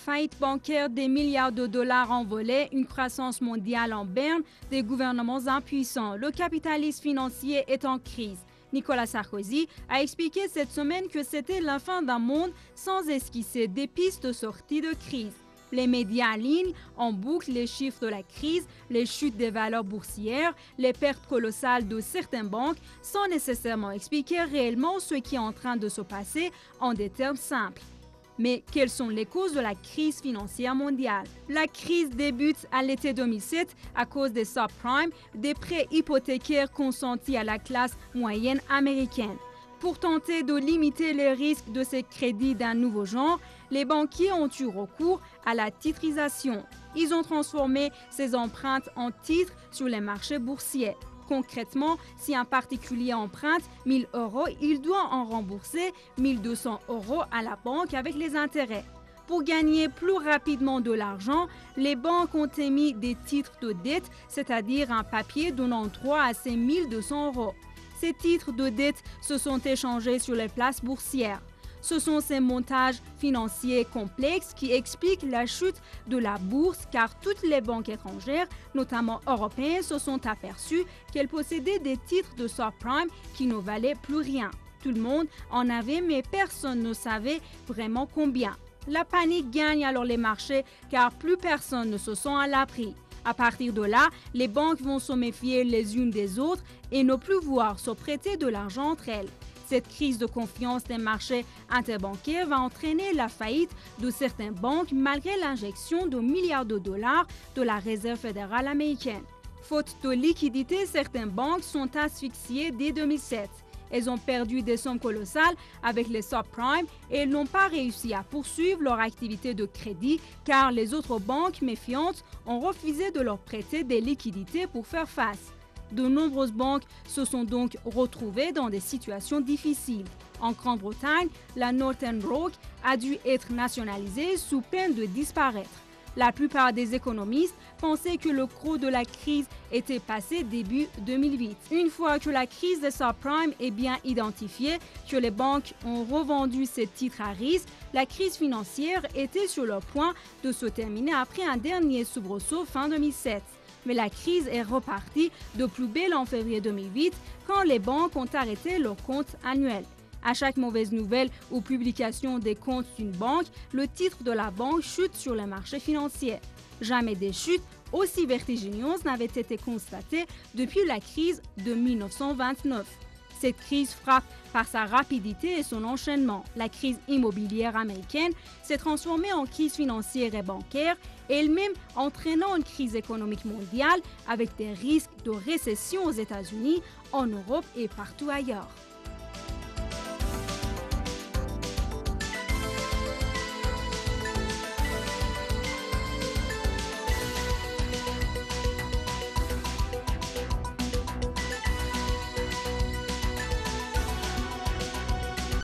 Faillite bancaire, des milliards de dollars envolés, une croissance mondiale en berne, des gouvernements impuissants. Le capitalisme financier est en crise. Nicolas Sarkozy a expliqué cette semaine que c'était la fin d'un monde sans esquisser des pistes de sortie de crise. Les médias alignent en boucle les chiffres de la crise, les chutes des valeurs boursières, les pertes colossales de certaines banques, sans nécessairement expliquer réellement ce qui est en train de se passer en des termes simples. Mais quelles sont les causes de la crise financière mondiale? La crise débute à l'été 2007 à cause des subprimes, des prêts hypothécaires consentis à la classe moyenne américaine. Pour tenter de limiter les risques de ces crédits d'un nouveau genre, les banquiers ont eu recours à la titrisation. Ils ont transformé ces empruntes en titres sur les marchés boursiers. Concrètement, si un particulier emprunte 1 000 €, il doit en rembourser 1 200 € à la banque avec les intérêts. Pour gagner plus rapidement de l'argent, les banques ont émis des titres de dette, c'est-à-dire un papier donnant droit à ces 1 200 €. Ces titres de dette se sont échangés sur les places boursières. Ce sont ces montages financiers complexes qui expliquent la chute de la bourse car toutes les banques étrangères, notamment européennes, se sont aperçues qu'elles possédaient des titres de subprime qui ne valaient plus rien. Tout le monde en avait mais personne ne savait vraiment combien. La panique gagne alors les marchés car plus personne ne se sent à l'abri. À partir de là, les banques vont se méfier les unes des autres et ne plus vouloir se prêter de l'argent entre elles. Cette crise de confiance des marchés interbancaires va entraîner la faillite de certaines banques malgré l'injection de milliards de dollars de la Réserve fédérale américaine. Faute de liquidité, certaines banques sont asphyxiées dès 2007. Elles ont perdu des sommes colossales avec les subprimes et elles n'ont pas réussi à poursuivre leur activité de crédit car les autres banques méfiantes ont refusé de leur prêter des liquidités pour faire face. De nombreuses banques se sont donc retrouvées dans des situations difficiles. En Grande-Bretagne, la Northern Rock a dû être nationalisée sous peine de disparaître. La plupart des économistes pensaient que le gros de la crise était passé début 2008. Une fois que la crise des subprimes est bien identifiée, que les banques ont revendu ces titres à risque, la crise financière était sur le point de se terminer après un dernier soubresaut fin 2007. Mais la crise est repartie de plus belle en février 2008 quand les banques ont arrêté leurs comptes annuels. À chaque mauvaise nouvelle ou publication des comptes d'une banque, le titre de la banque chute sur les marchés financiers. Jamais des chutes aussi vertigineuses n'avaient été constatées depuis la crise de 1929. Cette crise frappe par sa rapidité et son enchaînement. La crise immobilière américaine s'est transformée en crise financière et bancaire, elle-même entraînant une crise économique mondiale avec des risques de récession aux États-Unis, en Europe et partout ailleurs.